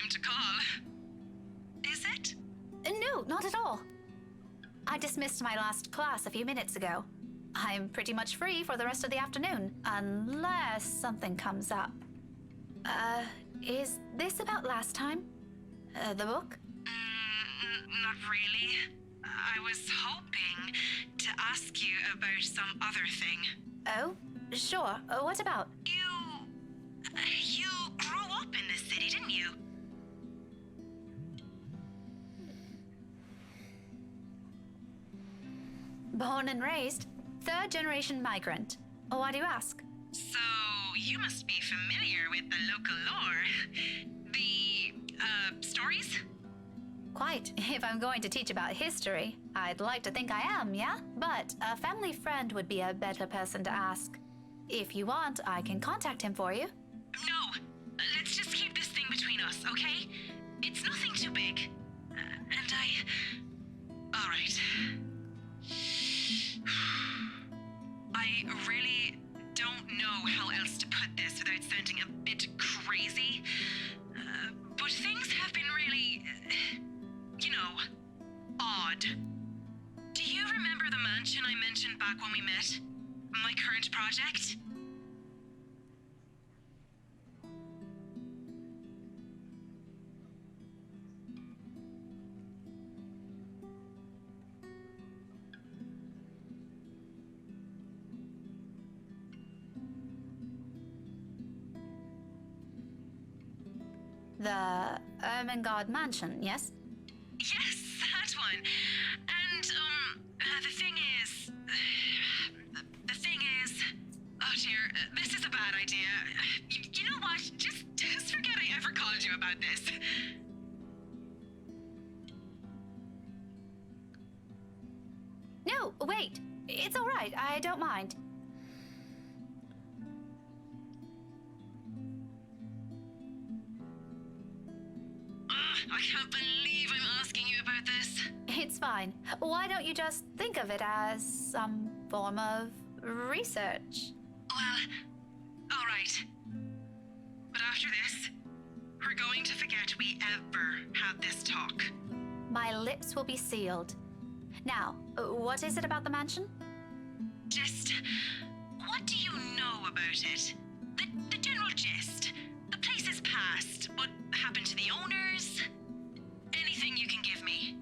to call. Is it? No, not at all. I dismissed my last class a few minutes ago. I'm pretty much free for the rest of the afternoon, unless something comes up. Is this about last time? The book? Not really. I was hoping to ask you about some other thing. Oh, sure. What about? You grew up in this city, didn't you? Born and raised. Third-generation migrant. Why do you ask? So, you must be familiar with the local lore. The, stories? Quite. If I'm going to teach about history, I'd like to think I am, yeah? But a family friend would be a better person to ask. If you want, I can contact him for you. No, let's just keep this thing between us, okay? It's nothing too big. All right. I really don't know how else to put this without sounding a bit crazy. But things have been really, odd. Do you remember the mansion I mentioned back when we met? My current project? The Ermengarde Mansion, yes? Yes, that one. And, the thing is, oh dear, this is a bad idea. You know what? Just forget I ever called you about this. No, wait. It's all right. I don't mind. I can't believe I'm asking you about this. It's fine. Why don't you just think of it as some form of research? Well, all right. But after this, we're going to forget we ever had this talk. My lips will be sealed. Now, what is it about the mansion? Just, what do you know about it? The general gist. The place's past. What happened to the owners? Anything you can give me.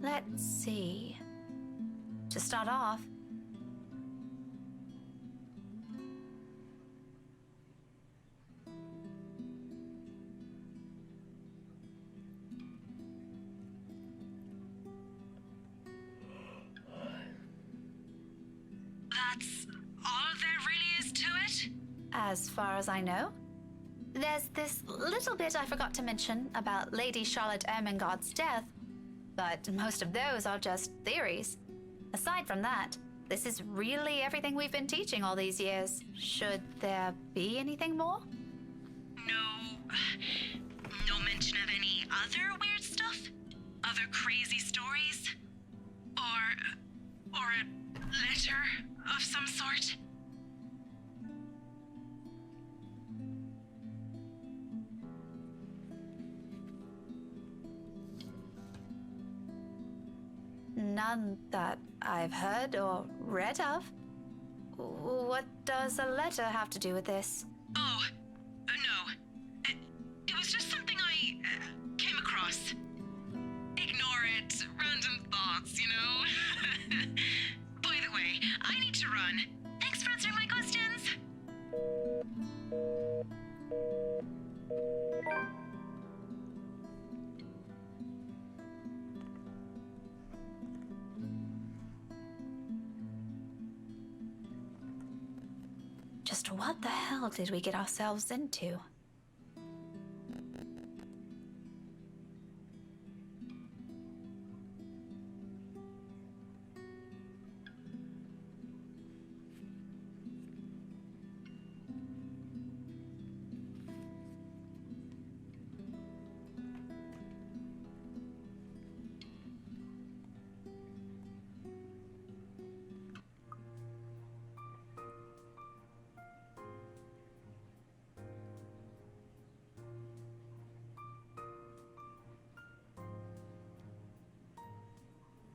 Let's see. To start off, That's all there really is to it? as far as I know, there's this little bit I forgot to mention about Lady Charlotte Ermengarde's death, but most of those are just theories. Aside from that, this is really everything we've been teaching all these years. Should there be anything more? No mention of any other weird stuff? Other crazy stories? Or a letter of some sort? None that I've heard or read of. What does a letter have to do with this? Oh, no. It was just something I came across. Ignore it. Random thoughts, you know? By the way, I need to run. Thanks for answering my questions. Just what the hell did we get ourselves into?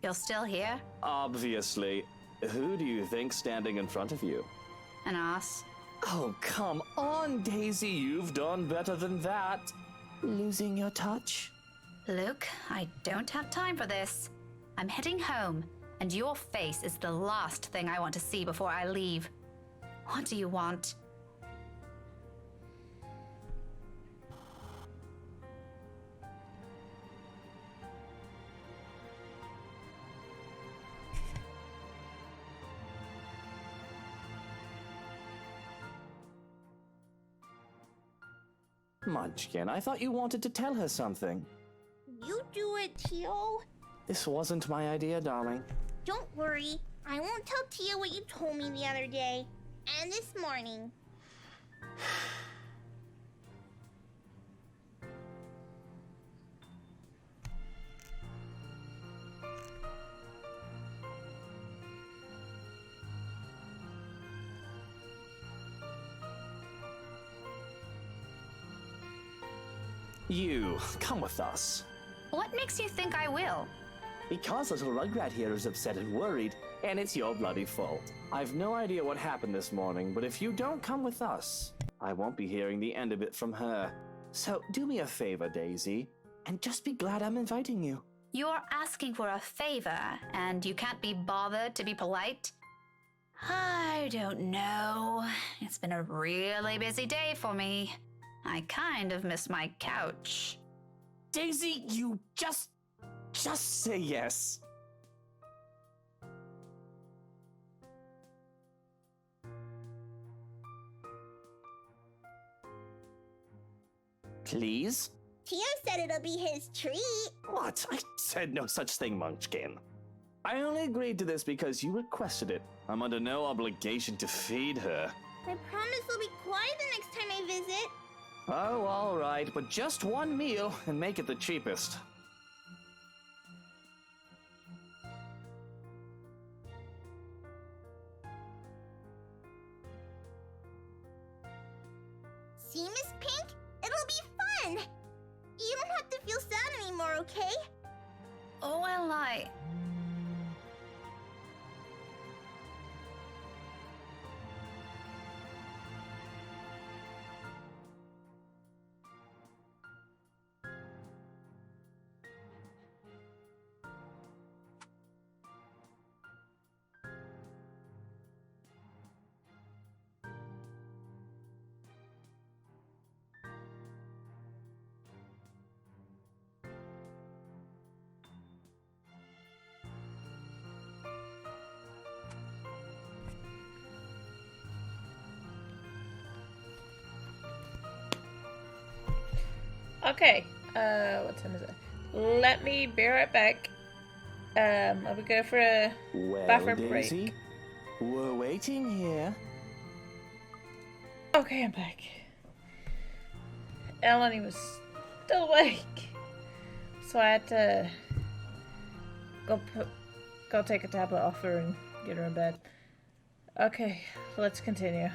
You're still here? Obviously. Who do you think's standing in front of you? An ass. Oh, come on, Daisy. You've done better than that. Losing your touch? Luke, I don't have time for this. I'm heading home, and your face is the last thing I want to see before I leave. What do you want? Munchkin, I thought you wanted to tell her something. You do it, Tio. This wasn't my idea, darling. Don't worry. I won't tell Tia what you told me the other day. And this morning. You, come with us. What makes you think I will? Because little Rugrat here is upset and worried, and it's your bloody fault. I've no idea what happened this morning, but if you don't come with us, I won't be hearing the end of it from her. So do me a favor, Daisy, and just be glad I'm inviting you. You're asking for a favor, and you can't be bothered to be polite? I don't know. It's been a really busy day for me. I kind of miss my couch. Daisy, you just say yes. Please? Tio said it'll be his treat. What? I said no such thing, Munchkin. I only agreed to this because you requested it. I'm under no obligation to feed her. I promise I'll be quiet the next time I visit. Oh, all right, but just one meal and make it the cheapest. See, Miss Pink? It'll be fun. You don't have to feel sad anymore, okay? Oh, well, Okay, what time is it? Let me be right back. I'll be going for a Well, bathroom Daisy, we're waiting here. Okay, I'm back. Eleni was still awake, so I had to go take a tablet off her and get her in bed. Okay, let's continue.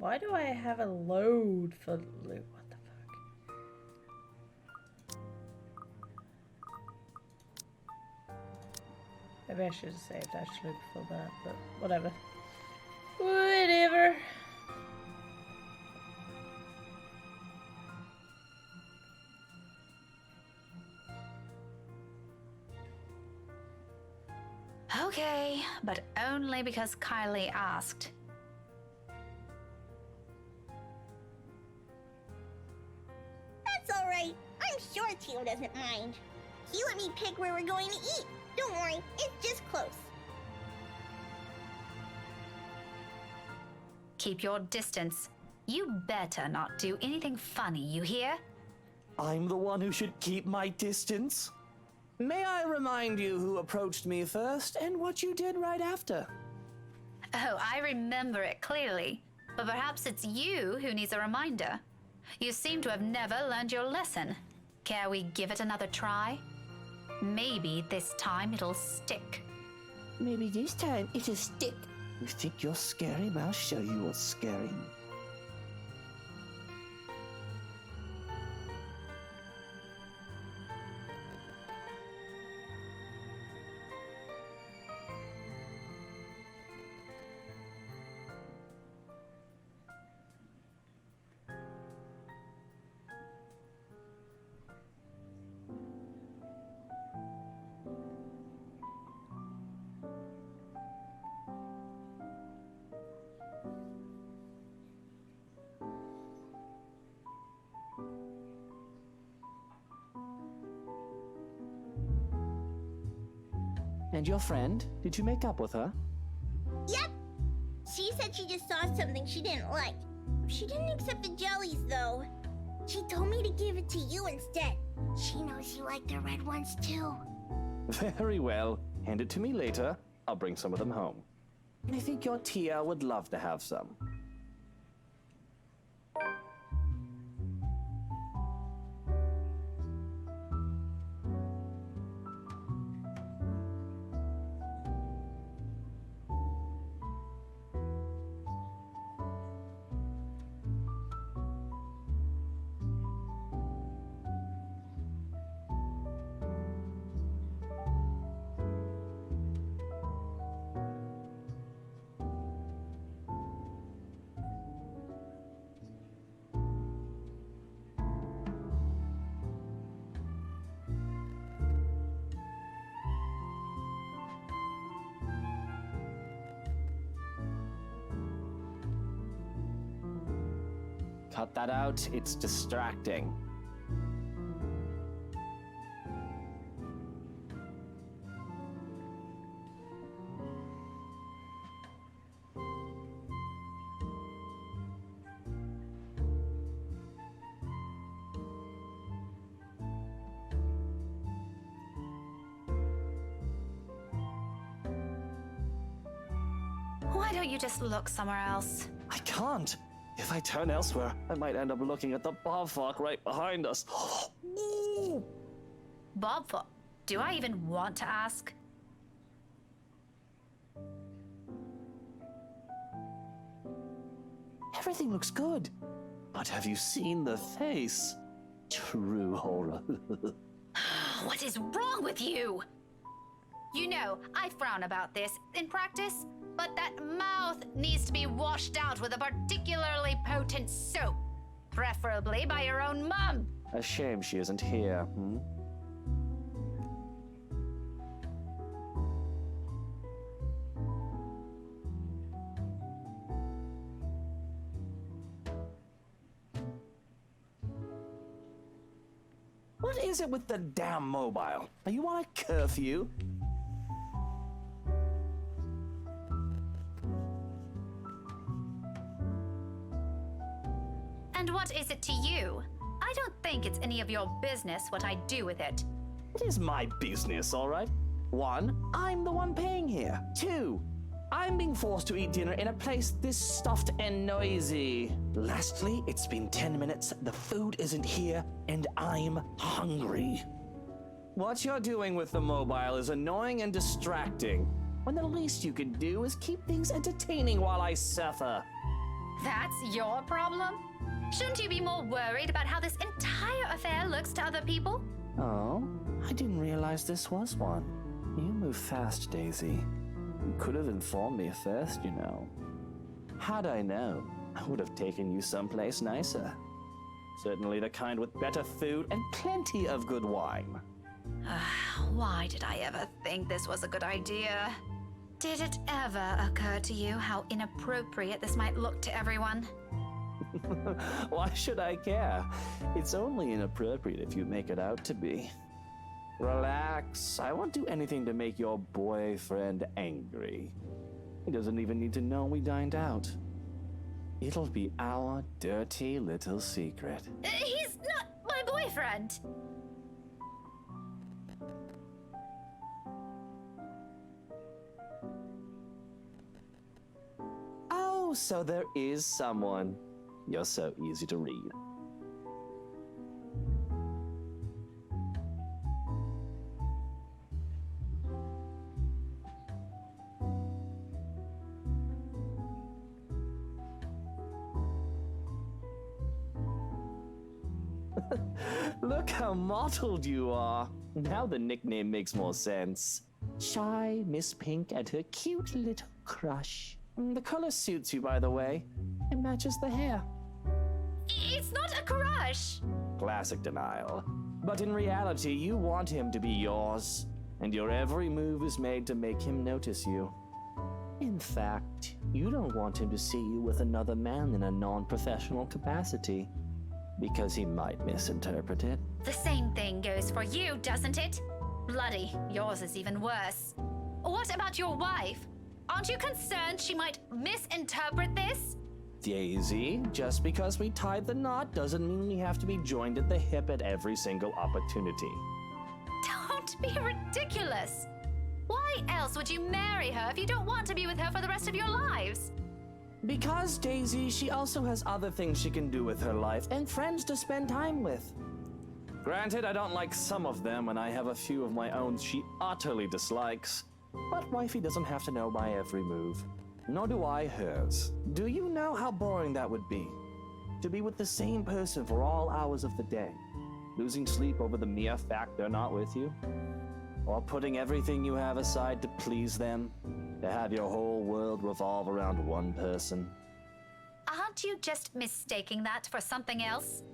Why do I have a load for loot? What the fuck? Maybe I should have saved actually before that, but whatever. Whatever. okay, but only because Kylie asked. That's alright. I'm sure Tio doesn't mind. He let me pick where we're going to eat. Don't worry, fine. It's just close. Keep your distance. You better not do anything funny, you hear? I'm the one who should keep my distance. May I remind you who approached me first and what you did right after? Oh, I remember it clearly. But perhaps it's you who needs a reminder. You seem to have never learned your lesson. Care we give it another try? Maybe this time it'll stick. Maybe this time it'll stick. You think you're scary? I'll show you what's scary. And your friend? Did you make up with her? Yep. She said she just saw something she didn't like. She didn't accept the jellies, though. She told me to give it to you instead. She knows you like the red ones, too. Very well. Hand it to me later. I'll bring some of them home. I think your Tia would love to have some. Cut that out, it's distracting. Why don't you just look somewhere else? I can't. If I turn elsewhere, I might end up looking at the Bobfuck right behind us. Ooh. Bobfuck? Do I even want to ask? Everything looks good. But have you seen the face? True horror. What is wrong with you? You know, I frown about this in practice, but that mouth needs to be washed out with a particularly potent soap. Preferably by your own mum. A shame she isn't here, hmm? What is it with the damn mobile? Are you on a curfew? And what is it to you? I don't think it's any of your business what I do with it. It is my business, all right? 1, I'm the one paying here. 2, I'm being forced to eat dinner in a place this stuffed and noisy. Lastly, it's been 10 minutes, the food isn't here, and I'm hungry. What you're doing with the mobile is annoying and distracting, when the least you can do is keep things entertaining while I suffer. That's your problem? Shouldn't you be more worried about how this entire affair looks to other people? Oh, I didn't realize this was one. You move fast, Daisy. You could have informed me first, you know. Had I known, I would have taken you someplace nicer. Certainly the kind with better food and plenty of good wine. Why did I ever think this was a good idea? Did it ever occur to you how inappropriate this might look to everyone? Why should I care? It's only inappropriate if you make it out to be. Relax. I won't do anything to make your boyfriend angry. He doesn't even need to know we dined out. It'll be our dirty little secret. He's not my boyfriend. Oh, so there is someone. You're so easy to read. Look how mottled you are. Now the nickname makes more sense. Shy Miss Pink and her cute little crush. The color suits you, by the way. It matches the hair. It's not a crush. Classic denial. But in reality, you want him to be yours, and your every move is made to make him notice you. In fact, you don't want him to see you with another man in a non-professional capacity, because he might misinterpret it. The same thing goes for you, doesn't it? Bloody, yours is even worse. What about your wife? Aren't you concerned she might misinterpret this? Daisy, just because we tied the knot doesn't mean we have to be joined at the hip at every single opportunity. Don't be ridiculous. Why else would you marry her if you don't want to be with her for the rest of your lives? Because, Daisy, she also has other things she can do with her life and friends to spend time with. Granted, I don't like some of them, and I have a few of my own she utterly dislikes. But wifey doesn't have to know my every move. Nor do I hers. Do you know how boring that would be? To be with the same person for all hours of the day, losing sleep over the mere fact they're not with you? Or putting everything you have aside to please them? To have your whole world revolve around one person? Aren't you just mistaking that for something else?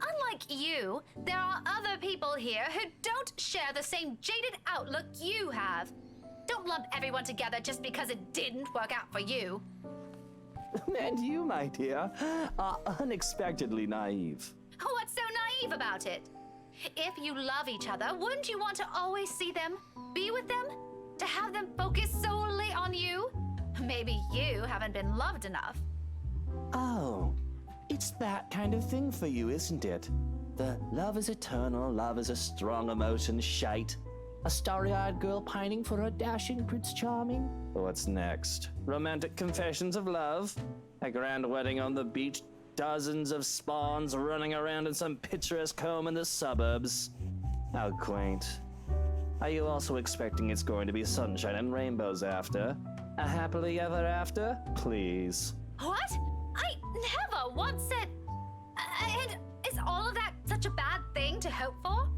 Unlike you, there are other people here who don't share the same jaded outlook you have. Don't lump everyone together just because it didn't work out for you. And you, my dear, are unexpectedly naive. What's so naive about it? If you love each other, wouldn't you want to always see them, be with them, to have them focus solely on you? Maybe you haven't been loved enough. Oh, it's that kind of thing for you, isn't it? The love is eternal, love is a strong emotion shite. A starry-eyed girl pining for her dashing Prince Charming? What's next? Romantic confessions of love? A grand wedding on the beach? Dozens of spawns running around in some picturesque home in the suburbs? How quaint. Are you also expecting it's going to be sunshine and rainbows after? A happily ever after? Please. What? I never once said... And is all of that such a bad thing to hope for?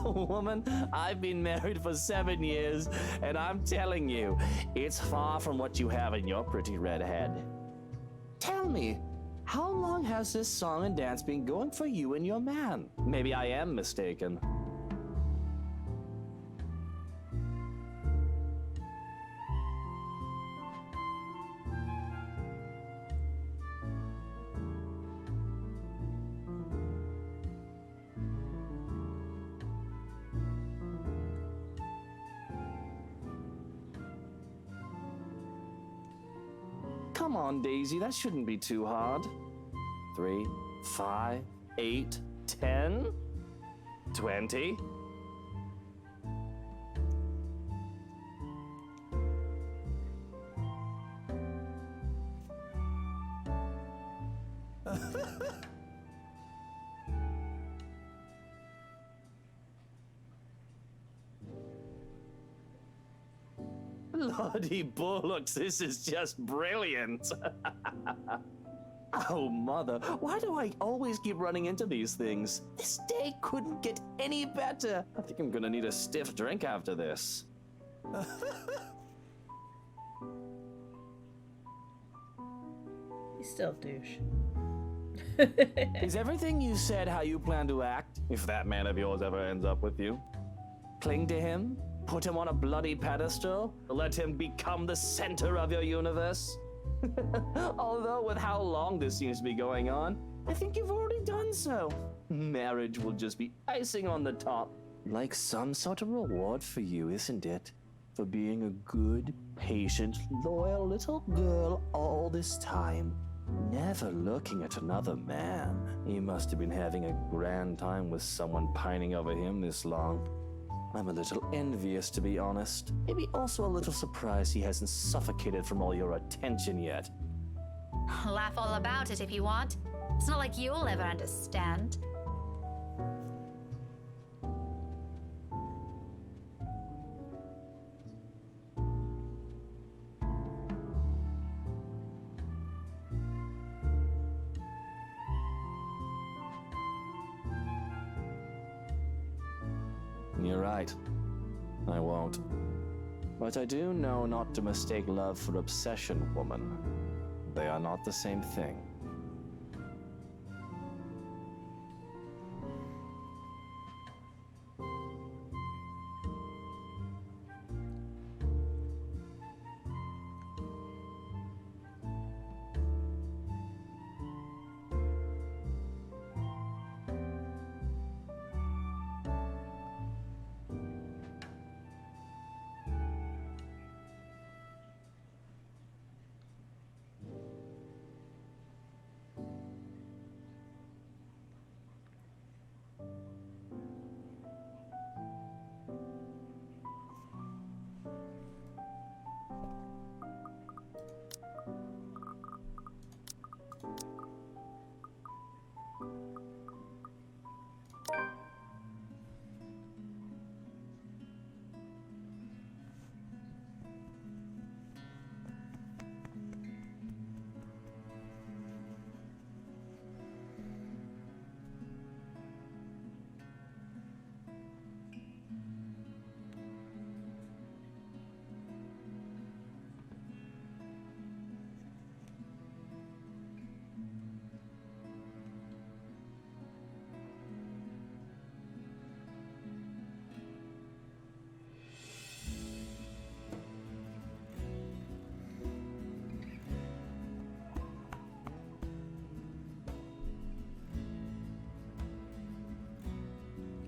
Woman, I've been married for 7 years, and I'm telling you, it's far from what you have in your pretty red head. Tell me, how long has this song and dance been going for you and your man? Maybe I am mistaken. Come on, Daisy, that shouldn't be too hard. 3, 5, 8, 10, 20. Lordy bullocks, this is just brilliant. Oh, mother, why do I always keep running into these things? This day couldn't get any better. I think I'm gonna need a stiff drink after this. He's still a douche. Is everything you said how you plan to act, if that man of yours ever ends up with you? Cling to him? Put him on a bloody pedestal? Let him become the center of your universe? Although with how long this seems to be going on, I think you've already done so. Marriage will just be icing on the top. like some sort of reward for you, isn't it? For being a good, patient, loyal little girl all this time, never looking at another man. He must have been having a grand time with someone pining over him this long. I'm a little envious, to be honest. Maybe also a little surprised he hasn't suffocated from all your attention yet. Laugh all about it if you want. It's not like you'll ever understand. You're right. I won't. But I do know not to mistake love for obsession, woman. They are not the same thing.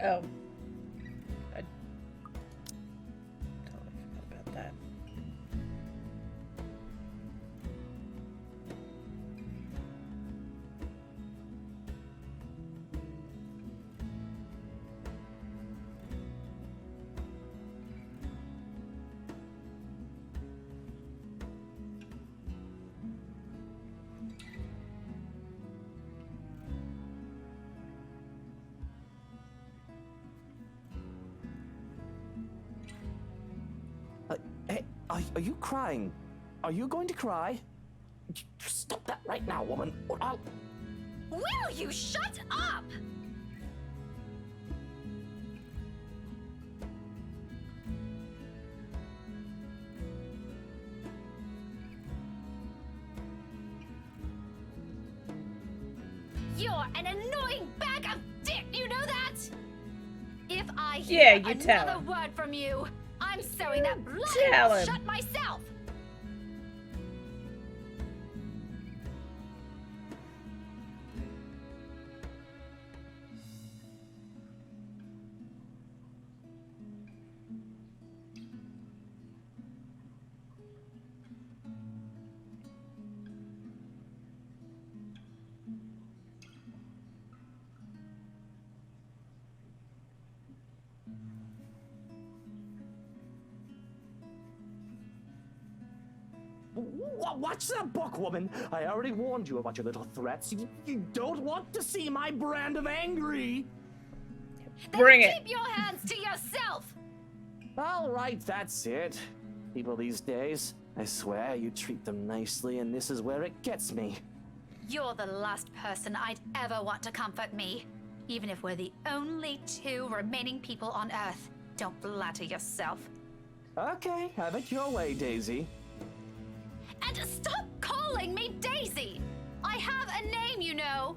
Oh. I totally forgot about that. Hey, are you crying? Are you going to cry? Stop that right now, woman, or I'll... Will you shut up? You're an annoying bag of dick, you know that? If I hear Yeah, you tell another him. word from you, I'm sewing that bloody Tell mouth him. shut myself. Watch that book, woman! I already warned you about your little threats. You don't want to see my brand of angry! Then Bring it. keep your hands to yourself. All right, that's it. People these days, I swear you treat them nicely, and this is where it gets me. You're the last person I'd ever want to comfort me. Even if we're the only two remaining people on Earth. Don't flatter yourself. Okay, have it your way, Daisy. And stop calling me Daisy! I have a name, you know.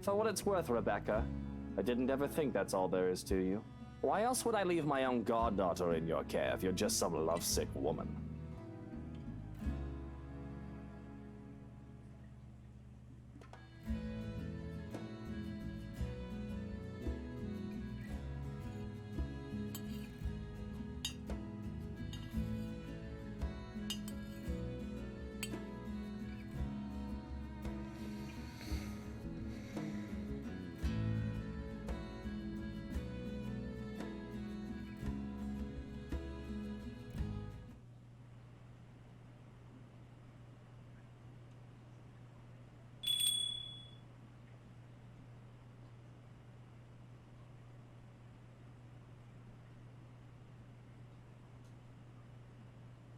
For what it's worth, Rebecca, I didn't ever think that's all there is to you. Why else would I leave my own goddaughter in your care if you're just some lovesick woman?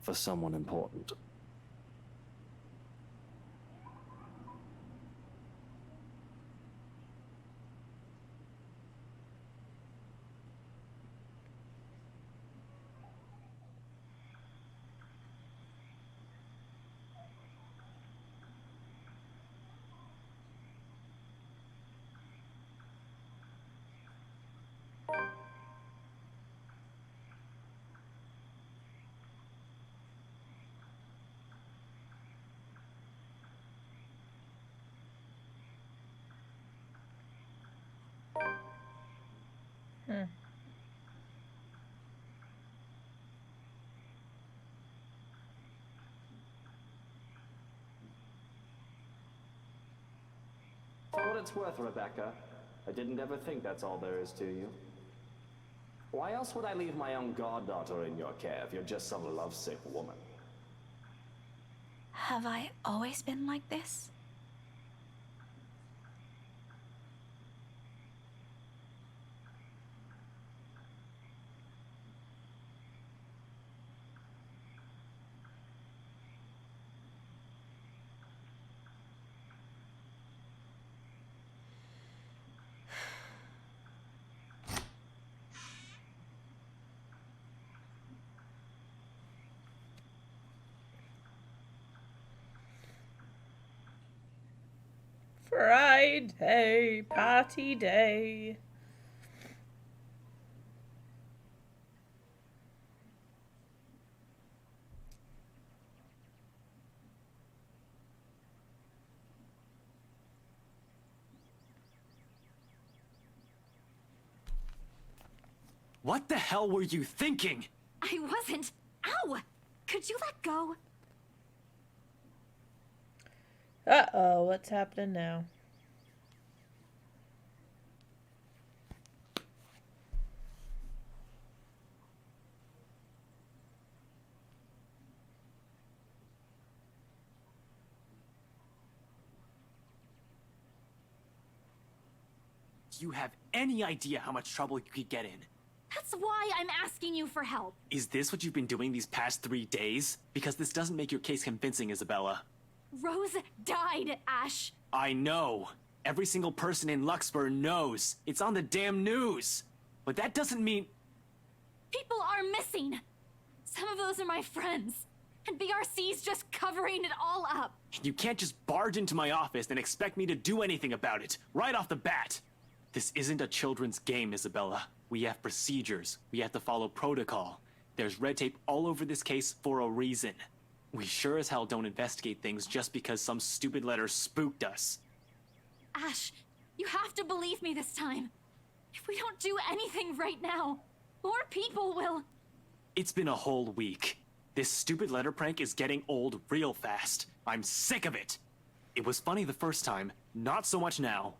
For someone important. For what it's worth, Rebecca, I didn't ever think that's all there is to you. Why else would I leave my own goddaughter in your care if you're just some lovesick woman? Have I always been like this? Friday, party day. What the hell were you thinking? I wasn't. Ow! Could you let go? Uh-oh, what's happening now? Do you have any idea how much trouble you could get in? That's why I'm asking you for help. Is this what you've been doing these past 3 days? Because this doesn't make your case convincing, Isabella. Rose died, Ash. I know. Every single person in Luxburg knows. It's on the damn news. But that doesn't mean... People are missing. Some of those are my friends. And BRC's just covering it all up. You can't just barge into my office and expect me to do anything about it, right off the bat. This isn't a children's game, Isabella. We have procedures. We have to follow protocol. There's red tape all over this case for a reason. We sure as hell don't investigate things just because some stupid letter spooked us. Ash, you have to believe me this time. If we don't do anything right now, more people will... It's been a whole week. This stupid letter prank is getting old real fast. I'm sick of it. It was funny the first time, not so much now.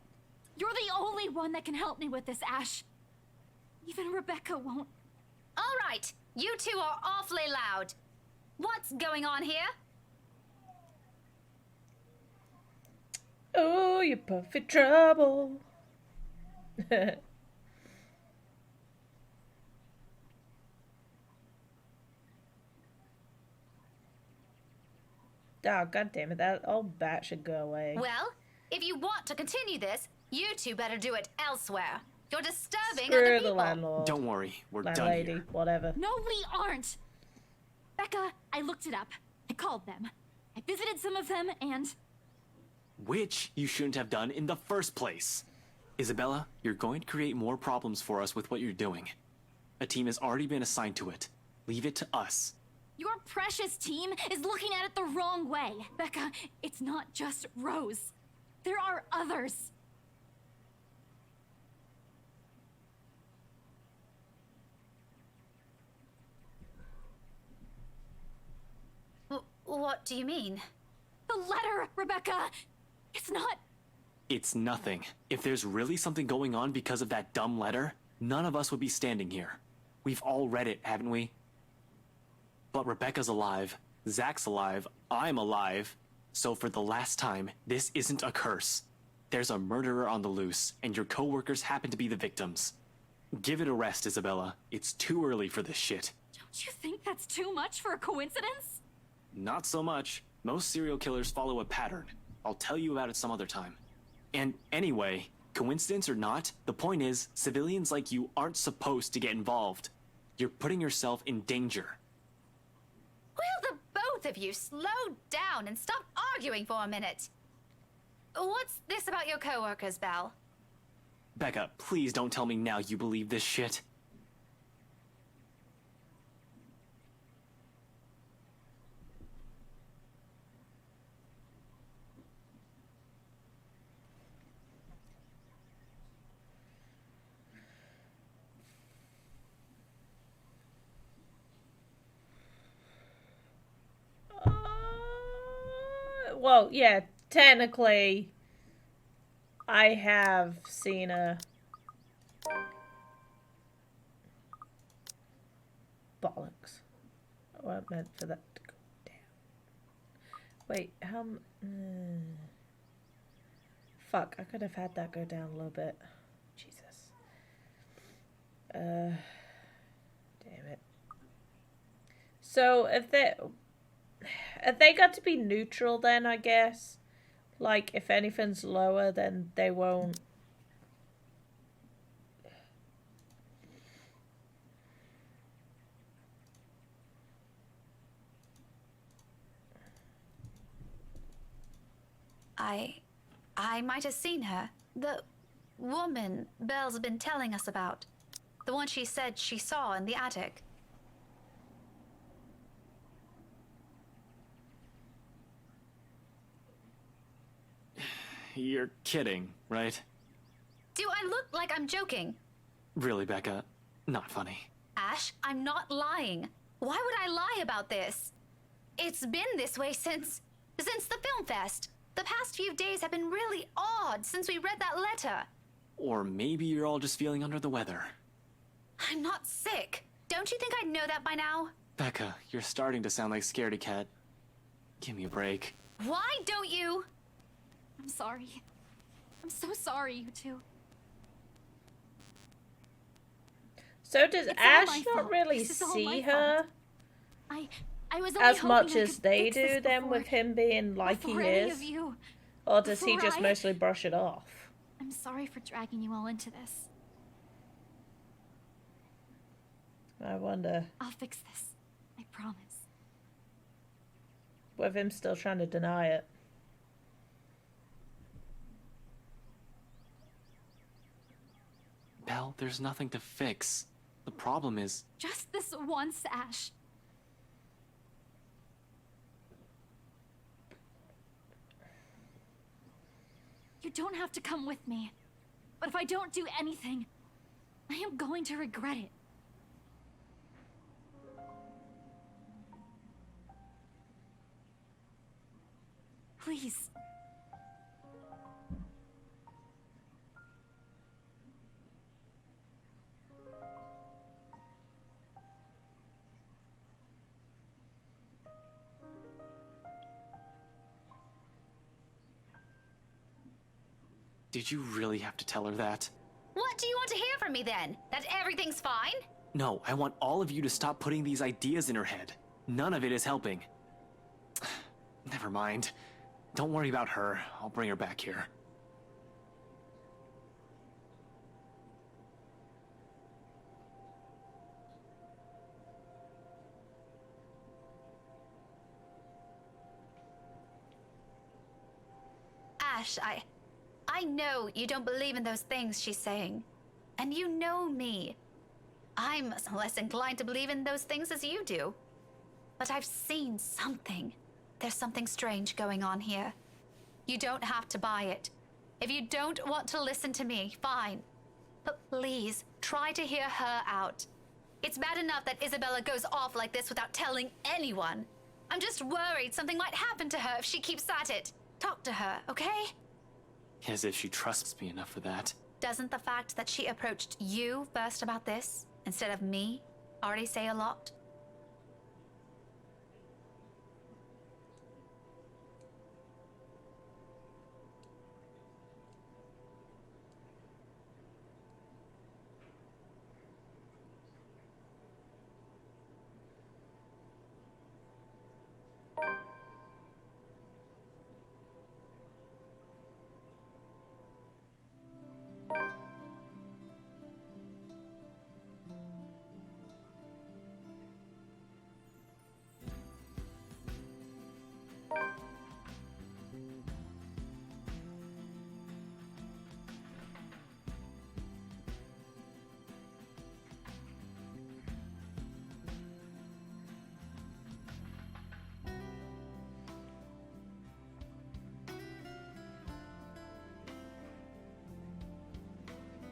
You're the only one that can help me with this, Ash. Even Rebecca won't. All right, you two are awfully loud. What's going on here? Oh, you're perfect trouble. Oh, God damn it, that old bat should go away. Well, if you want to continue this, you two better do it elsewhere. You're disturbing Screw other the people. landlord. Don't worry, we're done Landlady, here. whatever. No, we aren't. Becca, I looked it up. I called them. I visited some of them, and which you shouldn't have done in the first place. Isabella, you're going to create more problems for us with what you're doing. A team has already been assigned to it. Leave it to us. Your precious team is looking at it the wrong way. Becca, it's not just Rose. There are others. What do you mean? The letter, Rebecca! It's not... It's nothing. If there's really something going on because of that dumb letter, none of us would be standing here. We've all read it, haven't we? But Rebecca's alive, Zach's alive, I'm alive. So for the last time, this isn't a curse. There's a murderer on the loose, and your coworkers happen to be the victims. Give it a rest, Isabella. It's too early for this shit. Don't you think that's too much for a coincidence? Not so much. Most serial killers follow a pattern. I'll tell you about it some other time. And anyway, coincidence or not, the point is, civilians like you aren't supposed to get involved. You're putting yourself in danger. Will the both of you slow down and stop arguing for a minute? What's this about your coworkers, Belle? Becca, please don't tell me now you believe this shit. Well, yeah, technically, I have seen a... Bollocks. Oh, I meant for that to go down. Wait, fuck, I could have had that go down a little bit. Jesus. Damn it. So, if they got to be neutral then, I guess? Like, if anything's lower, then they won't... I might have seen her. The woman Belle's been telling us about. The one she said she saw in the attic. You're kidding, right? Do I look like I'm joking? Really, Becca? Not funny. Ash, I'm not lying. Why would I lie about this? It's been this way since the film fest. The past few days have been really odd since we read that letter. Or maybe you're all just feeling under the weather. I'm not sick. Don't you think I'd know that by now? Becca, you're starting to sound like Scaredy Cat. Give me a break. Why don't you? I'm sorry. I'm so sorry, you two. So does It's all Ash my not fault. really This is all see my her I was only as much hoping I as could they fix this do then before- with him being like he before any is? of you. Or does he before just I- mostly brush it off? I'm sorry for dragging you all into this. I wonder. I'll fix this. I promise. With him still trying to deny it. Belle, there's nothing to fix. The problem is... Just this once, Ash. You don't have to come with me. But if I don't do anything, I am going to regret it. Please. Did you really have to tell her that? What do you want to hear from me then? That everything's fine? No, I want all of you to stop putting these ideas in her head. None of it is helping. Never mind. Don't worry about her. I'll bring her back here. Ash, Ash, I know you don't believe in those things she's saying. And you know me. I'm less inclined to believe in those things as you do. But I've seen something. There's something strange going on here. You don't have to buy it. If you don't want to listen to me, fine. But please, try to hear her out. It's bad enough that Isabella goes off like this without telling anyone. I'm just worried something might happen to her if she keeps at it. Talk to her, okay? As if she trusts me enough for that. Doesn't the fact that she approached you first about this, instead of me, already say a lot?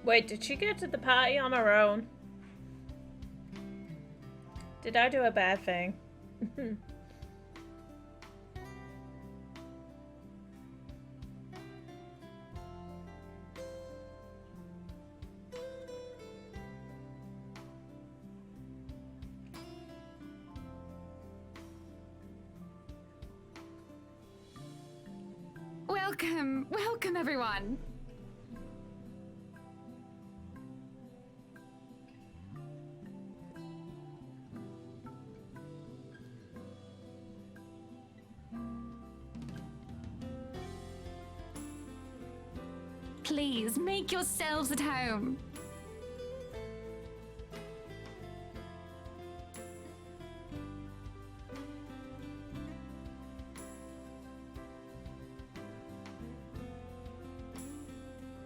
Wait, did she get to the party on her own? Did I do a bad thing? Welcome everyone. Please make yourselves at home.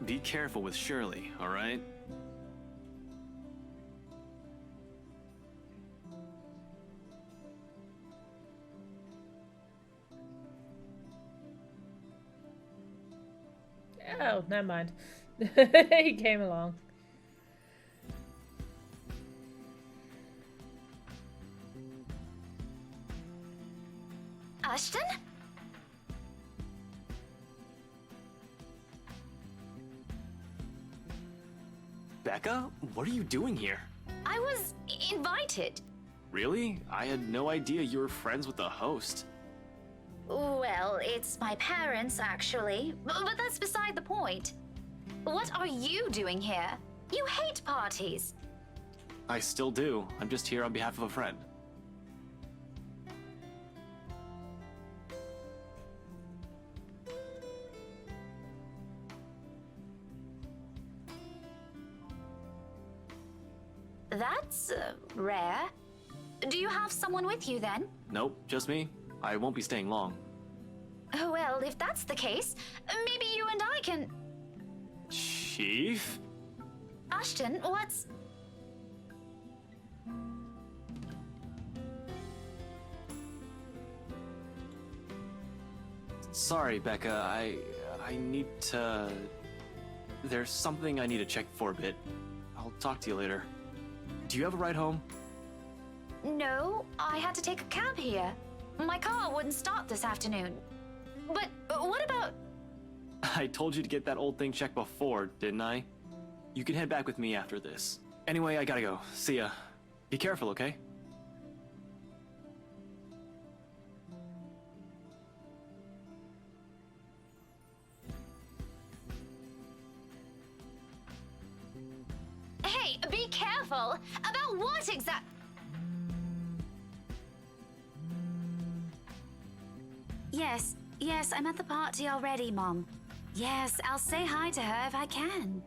Be careful with Shirley, all right? Oh, never mind. He came along. Ashton? Becca, what are you doing here? I was invited. Really? I had no idea you were friends with the host. Well, it's my parents, actually. But that's beside the point. What are you doing here? You hate parties. I still do. I'm just here on behalf of a friend. That's rare. Do you have someone with you then? Nope, just me. I won't be staying long. Oh, well, if that's the case, maybe you and I can... Chief? Ashton, what's... Sorry, Becca. I need to... There's something I need to check for a bit. I'll talk to you later. Do you have a ride home? No, I had to take a cab here. My car wouldn't start this afternoon. But what about... I told you to get that old thing checked before, didn't I? You can head back with me after this. Anyway, I gotta go. See ya. Be careful, okay? Hey, be careful! About what exact... Yes, I'm at the party already, Mom. Yes, I'll say hi to her if I can.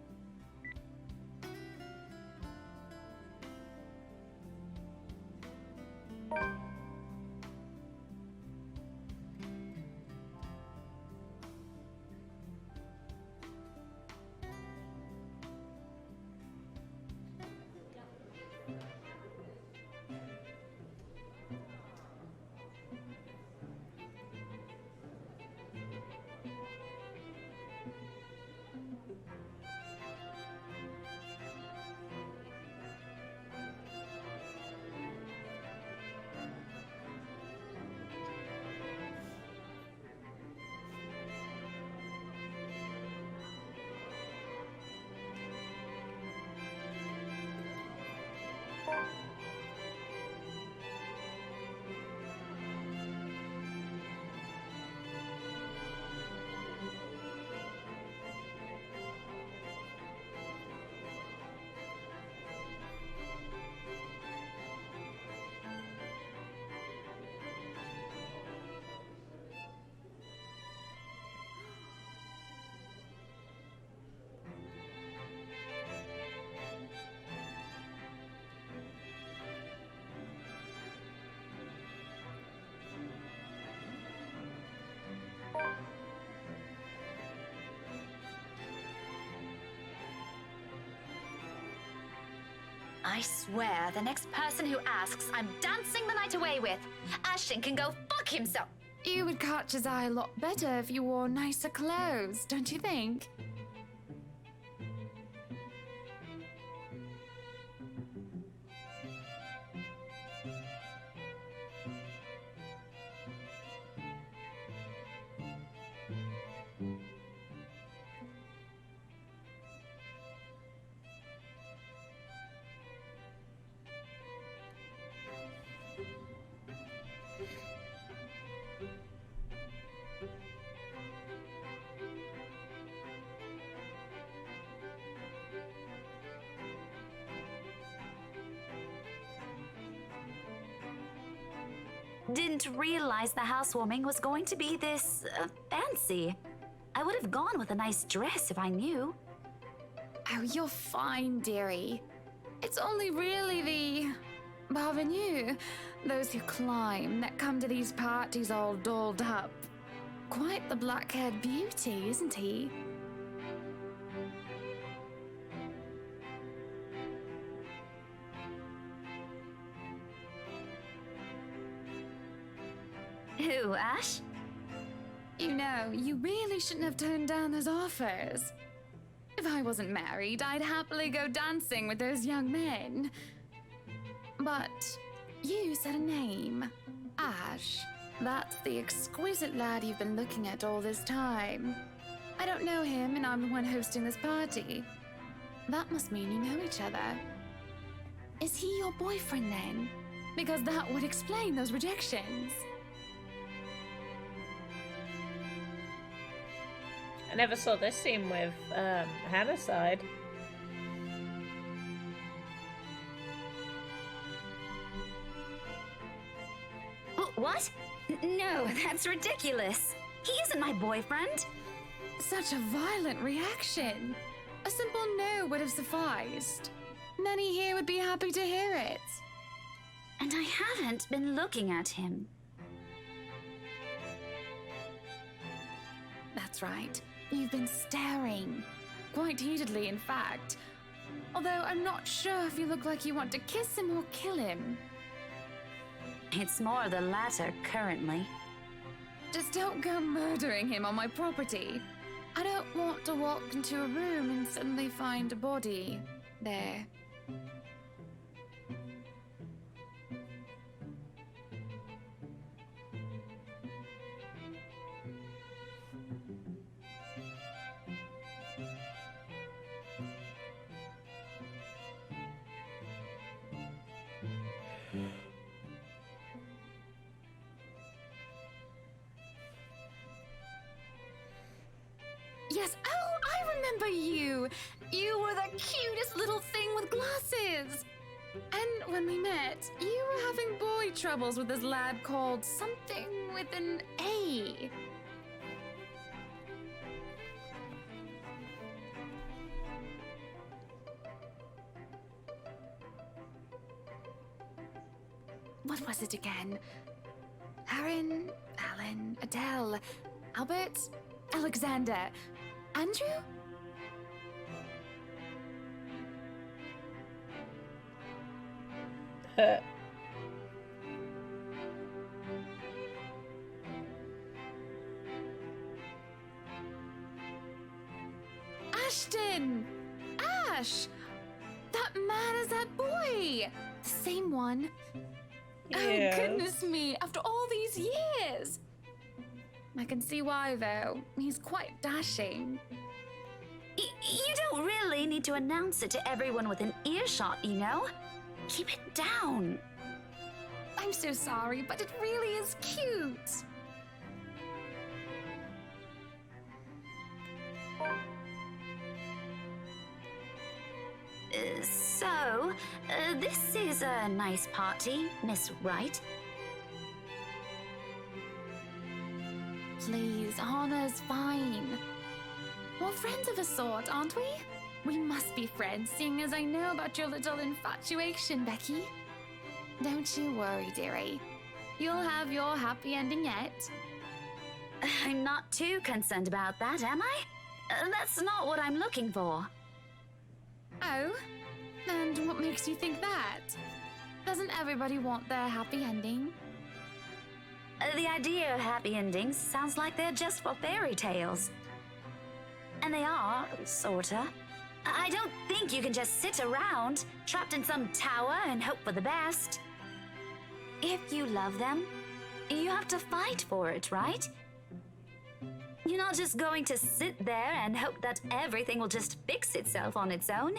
I swear, the next person who asks, I'm dancing the night away with. Ashton can go fuck himself. You would catch his eye a lot better if you wore nicer clothes, don't you think? Didn't realize the housewarming was going to be this fancy. I would have gone with a nice dress if I knew. Oh, you're fine, dearie. It's only really the parvenue, those who climb, that come to these parties all dolled up. Quite the black-haired beauty, isn't he? Who, Ash? You know, you really shouldn't have turned down those offers. If I wasn't married, I'd happily go dancing with those young men. But you said a name. Ash. That's the exquisite lad you've been looking at all this time. I don't know him, and I'm the one hosting this party. That must mean you know each other. Is he your boyfriend then? Because that would explain those rejections. I never saw this scene with Hannah's side. What? No, that's ridiculous. He isn't my boyfriend. Such a violent reaction. A simple no would have sufficed. Many here would be happy to hear it. And I haven't been looking at him. That's right. You've been staring. Quite heatedly, in fact. Although I'm not sure if you look like you want to kiss him or kill him. It's more the latter currently. Just don't go murdering him on my property. I don't want to walk into a room and suddenly find a body there. Yes, oh, I remember you! You were the cutest little thing with glasses! And when we met, you were having boy troubles with this lad called something with an A. What was it again? Aaron, Alan, Adele, Albert, Alexander, Andrew? Ashton! Ash! That man is that boy! The same one. Yes. Oh, goodness me, after all these years! I can see why, though. He's quite dashing. You don't really need to announce it to everyone within earshot, you know? Keep it down. I'm so sorry, but it really is cute. This is a nice party, Miss Wright. Please, Anna's fine. We're friends of a sort, aren't we? We must be friends, seeing as I know about your little infatuation, Becky. Don't you worry, dearie. You'll have your happy ending yet. I'm not too concerned about that, am I? That's not what I'm looking for. Oh? And what makes you think that? Doesn't everybody want their happy ending? The idea of happy endings sounds like they're just for fairy tales. And they are, sorta. I don't think you can just sit around, trapped in some tower and hope for the best. If you love them, you have to fight for it, right? You're not just going to sit there and hope that everything will just fix itself on its own.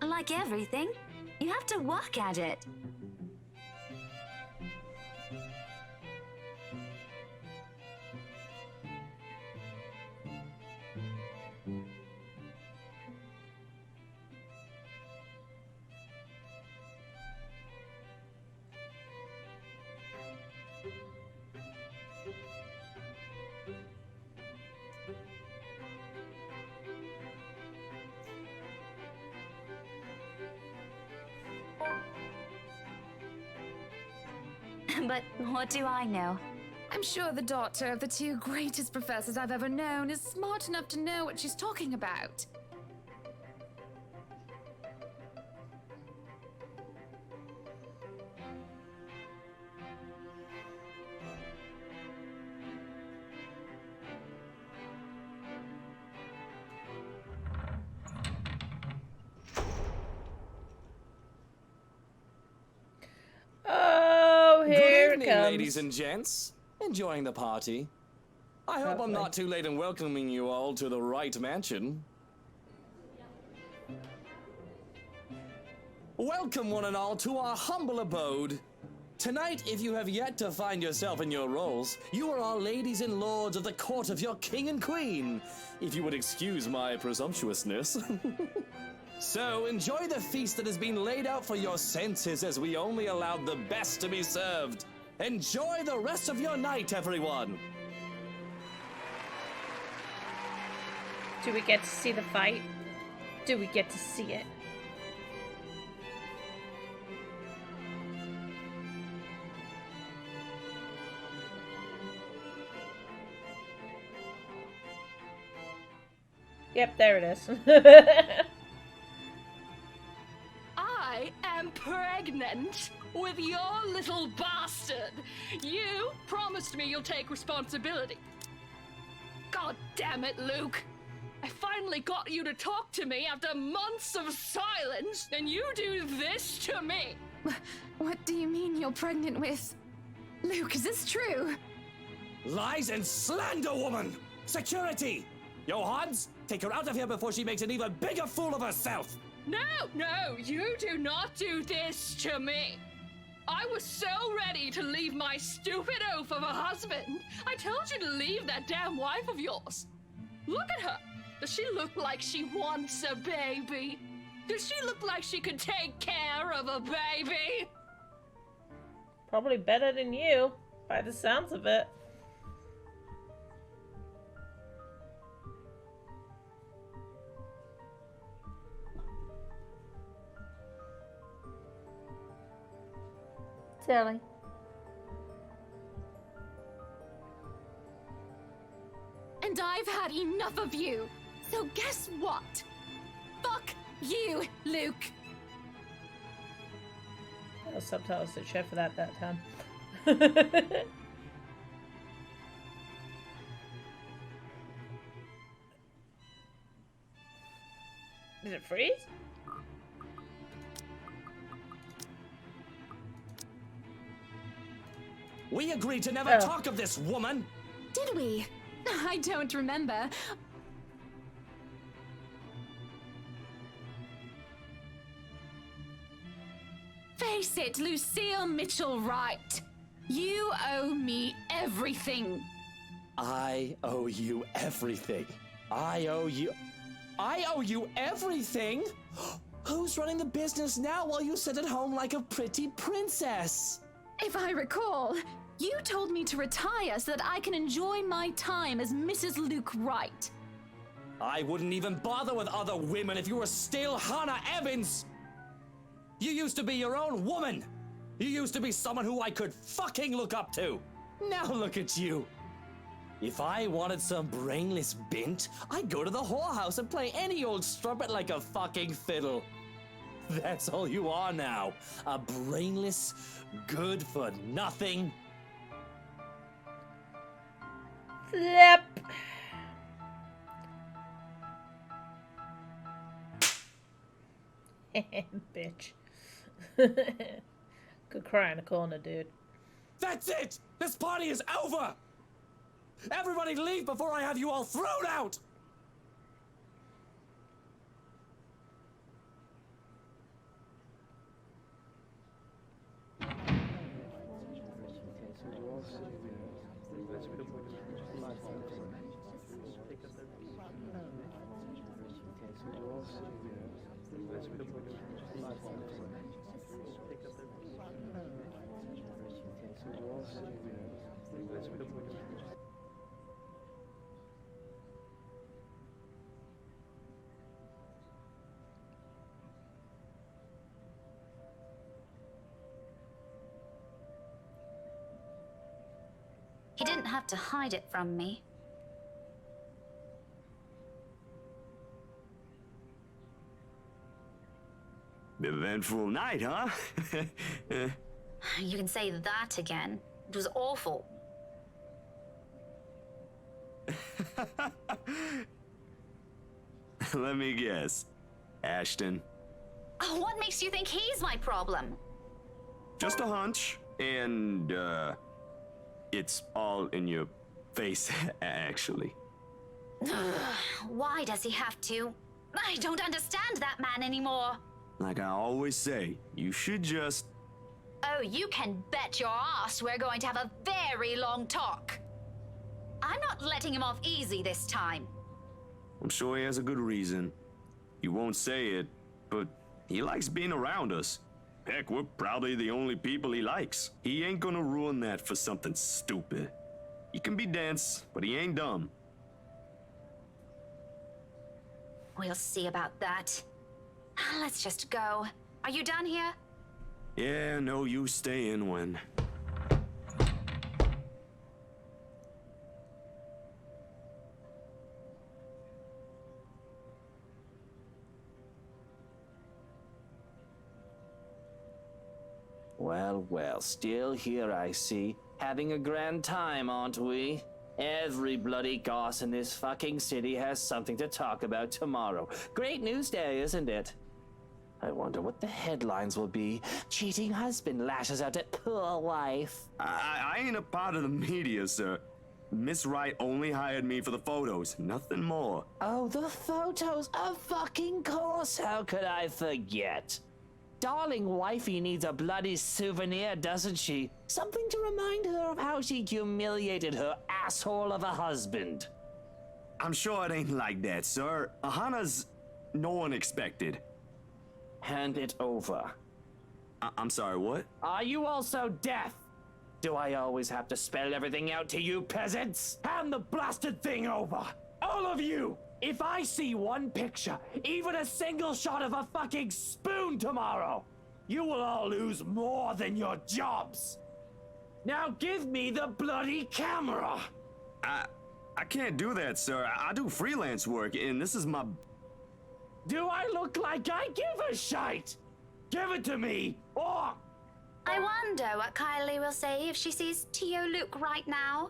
Like everything, you have to work at it. But what do I know? I'm sure the daughter of the two greatest professors I've ever known is smart enough to know what she's talking about. Oh, here Good it evening, comes. ladies and gents. Enjoying the party. I hope I'm Lovely. not too late in welcoming you all to the right mansion. Welcome, one and all, to our humble abode. Tonight, if you have yet to find yourself in your roles, you are all ladies and lords of the court of your king and queen, if you would excuse my presumptuousness. So, enjoy the feast that has been laid out for your senses as we only allowed the best to be served. Enjoy the rest of your night, everyone! Do we get to see the fight? Do we get to see it? Yep, there it is. I am pregnant with your little bastard. You promised me you'll take responsibility. God damn it, Luke. I finally got you to talk to me after months of silence, and you do this to me. What do you mean you're pregnant with? Luke, is this true? Lies and slander, woman! Security! Yo, Hans, take her out of here before she makes an even bigger fool of herself! No, you do not do this to me. I was so ready to leave my stupid oaf of a husband. I told you to leave that damn wife of yours. Look at her. Does she look like she wants a baby? Does she look like she could take care of a baby? Probably better than you, by the sounds of it. Silly. And I've had enough of you. So guess what? Fuck you, Luke. No subtitles to show for that time. Did it freeze? We agreed to never Oh. talk of this, woman! Did we? I don't remember. Face it, Lucille Mitchell-Wright. You owe me everything. I owe you everything. I owe you everything? Who's running the business now while you sit at home like a pretty princess? If I recall, you told me to retire so that I can enjoy my time as Mrs. Luke Wright. I wouldn't even bother with other women if you were still Hannah Evans! You used to be your own woman! You used to be someone who I could fucking look up to! Now look at you! If I wanted some brainless bint, I'd go to the whorehouse and play any old strumpet like a fucking fiddle. That's all you are now. A brainless, good for nothing. Yep. Bitch. Could cry in a corner, dude. That's it! This party is over! Everybody leave before I have you all thrown out! He didn't have to hide it from me. Eventful night, huh? You can say that again. It was awful. Let me guess. Ashton. Oh, what makes you think he's my problem? Just a hunch, and, it's all in your face, actually. Why does he have to? I don't understand that man anymore. Like I always say, you should just... Oh, you can bet your ass we're going to have a very long talk. I'm not letting him off easy this time. I'm sure he has a good reason. He won't say it, but he likes being around us. Heck, we're probably the only people he likes. He ain't gonna ruin that for something stupid. He can be dense, but he ain't dumb. We'll see about that. Let's just go. Are you done here? Yeah, no use staying when... Well, well, still here I see. Having a grand time, aren't we? Every bloody goss in this fucking city has something to talk about tomorrow. Great news day, isn't it? I wonder what the headlines will be. Cheating husband lashes out at poor wife. I ain't a part of the media, sir. Miss Wright only hired me for the photos, nothing more. Oh, the photos, of fucking course. How could I forget? Darling wifey needs a bloody souvenir, doesn't she? Something to remind her of how she humiliated her asshole of a husband. I'm sure it ain't like that, sir. Ahana's no one expected. Hand it over. I'm sorry, what? Are you also deaf? Do I always have to spell everything out to you peasants? Hand the blasted thing over! All of you! If I see one picture, even a single shot of a fucking spoon tomorrow, you will all lose more than your jobs. Now give me the bloody camera! I can't do that, sir. I do freelance work, and this is my... Do I look like I give a shite? Give it to me, or... I wonder what Kylie will say if she sees Tio Luke right now.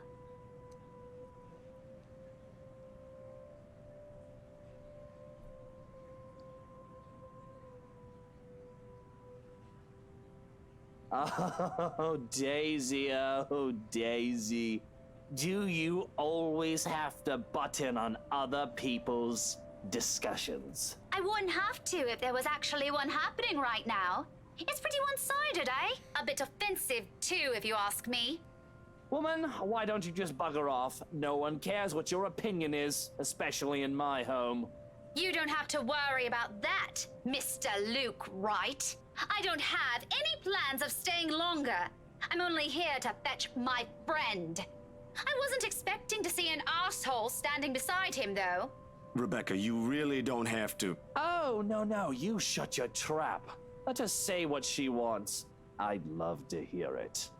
Oh, Daisy, oh, Daisy. Do you always have to butt in on other people's discussions? I wouldn't have to if there was actually one happening right now. It's pretty one-sided, eh? A bit offensive, too, if you ask me. Woman, why don't you just bugger off? No one cares what your opinion is, especially in my home. You don't have to worry about that, Mr. Luke Wright. I don't have any plans of staying longer. I'm only here to fetch my friend. I wasn't expecting to see an asshole standing beside him, though. Rebecca, you really don't have to. Oh, no, you shut your trap. Let her say what she wants. I'd love to hear it.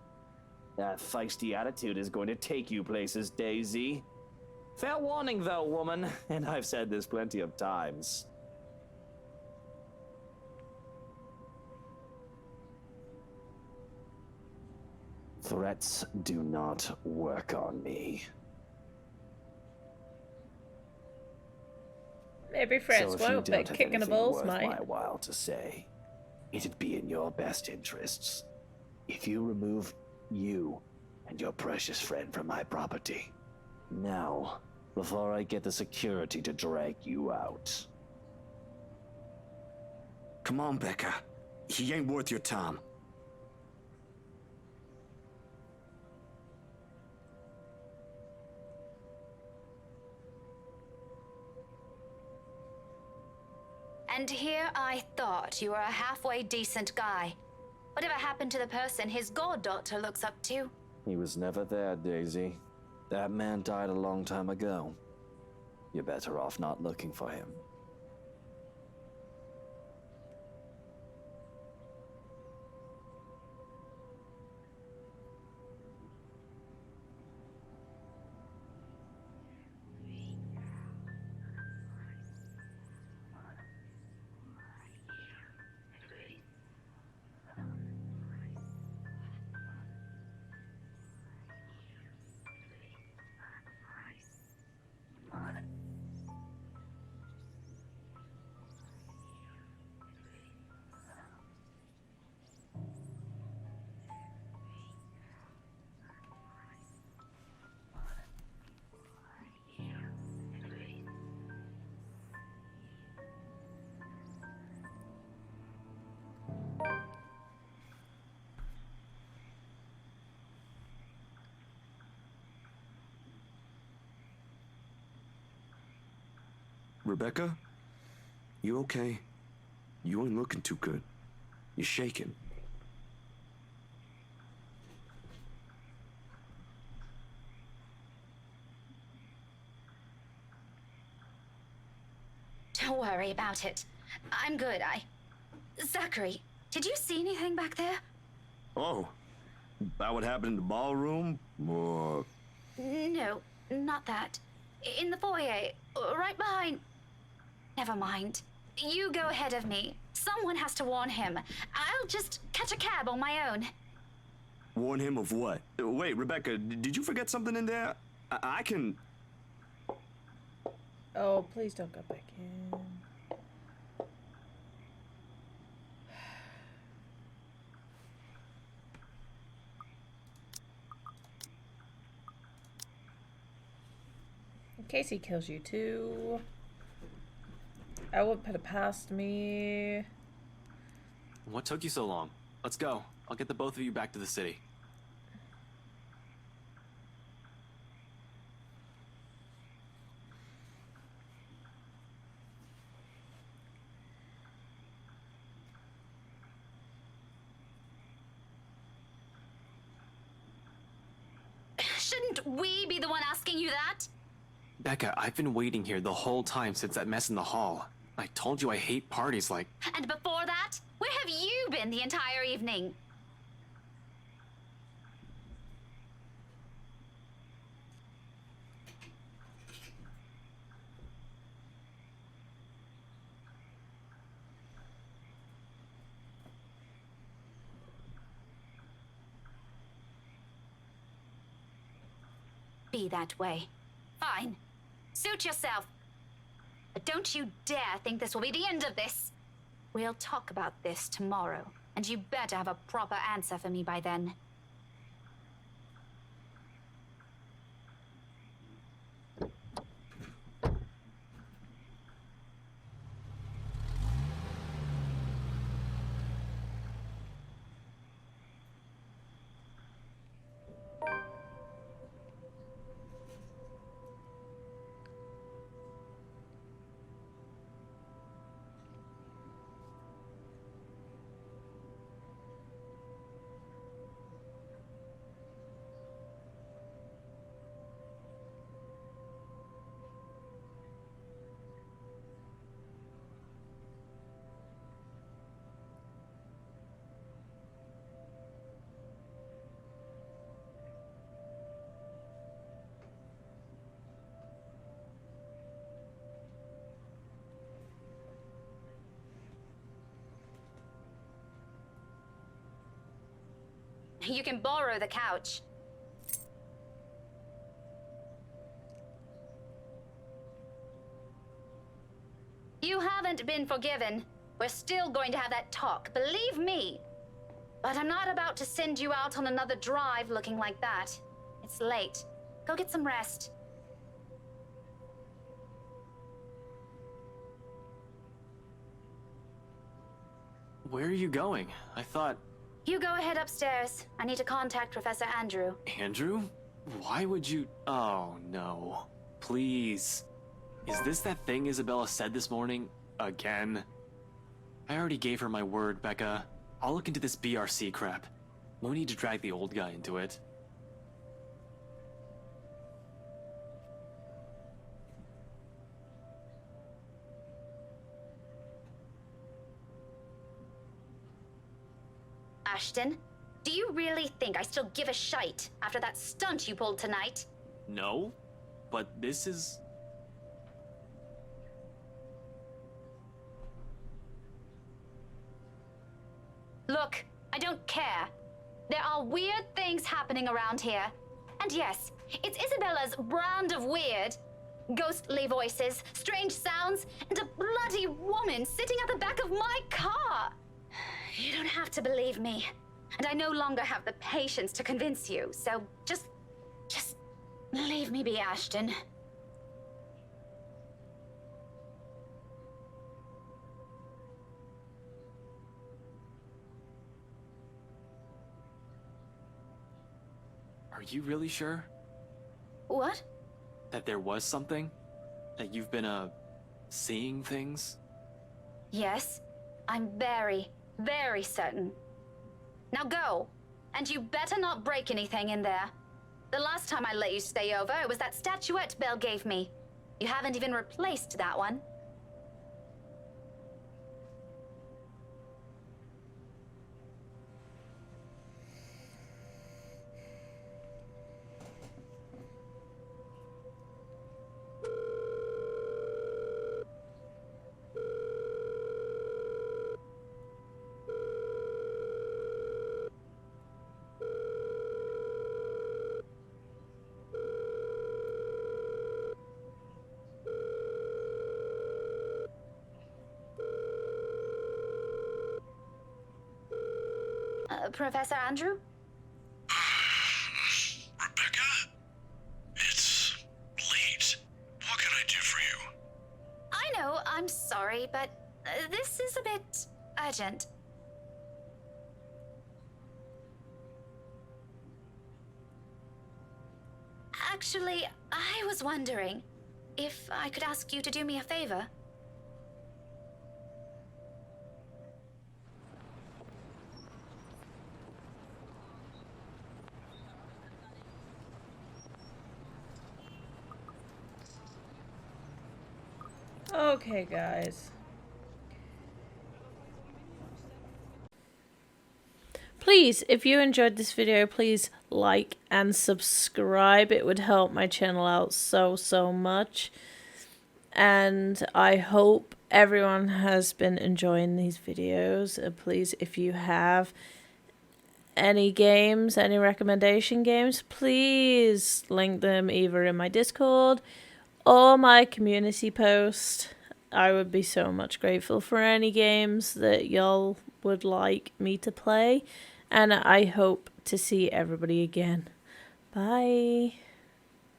That feisty attitude is going to take you places, Daisy. Fair warning, though, woman, and I've said this plenty of times. Threats do not work on me. Maybe friends so if you won't, don't but have kicking the anything balls worth might. my while to say, it'd be in your best interests if you remove you and your precious friend from my property. Now, before I get the security to drag you out. Come on, Becca. He ain't worth your time. And here I thought you were a halfway decent guy. Whatever happened to the person his goddaughter looks up to? He was never there, Daisy. That man died a long time ago. You're better off not looking for him. Rebecca? You okay? You ain't looking too good. You're shaking. Don't worry about it. I'm good. Zachary, did you see anything back there? Oh, about what happened in the ballroom? Or... No, not that. In the foyer, right behind... Never mind. You go ahead of me. Someone has to warn him. I'll just catch a cab on my own. Warn him of what? Wait, Rebecca, did you forget something in there? I can... Oh, please don't go back in. In case he kills you too. I wouldn't put it past me. What took you so long? Let's go. I'll get the both of you back to the city. Shouldn't we be the one asking you that? Becca, I've been waiting here the whole time since that mess in the hall. I told you I hate parties like... And before that, where have you been the entire evening? Be that way. Fine. Suit yourself. But don't you dare think this will be the end of this. We'll talk about this tomorrow, and you better have a proper answer for me by then. You can borrow the couch. You haven't been forgiven. We're still going to have that talk, believe me. But I'm not about to send you out on another drive looking like that. It's late. Go get some rest. Where are you going? I thought... You go ahead upstairs. I need to contact Professor Andrew. Andrew? Why would you... Oh, no. Please. Is this that thing Isabella said this morning? Again? I already gave her my word, Becca. I'll look into this BRC crap. No need to drag the old guy into it. Ashton, do you really think I still give a shite after that stunt you pulled tonight? No, but this is... Look, I don't care. There are weird things happening around here. And yes, it's Isabella's brand of weird. Ghostly voices, strange sounds, and a bloody woman sitting at the back of my car. You don't have to believe me. And I no longer have the patience to convince you, so just leave me be, Ashton. Are you really sure? What? That there was something? That you've been, seeing things? Yes, I'm very, very certain. Now go, and you better not break anything in there. The last time I let you stay over, it was that statuette Belle gave me. You haven't even replaced that one. Professor Andrew? Rebecca? It's late. What can I do for you? I know, I'm sorry, but this is a bit urgent. Actually, I was wondering if I could ask you to do me a favor. Okay, guys. Please, if you enjoyed this video, please like and subscribe. It would help my channel out so much. And I hope everyone has been enjoying these videos. Please, if you have any games, any recommendation games, please link them either in my Discord or my community post. I would be so much grateful for any games that y'all would like me to play. And I hope to see everybody again. Bye.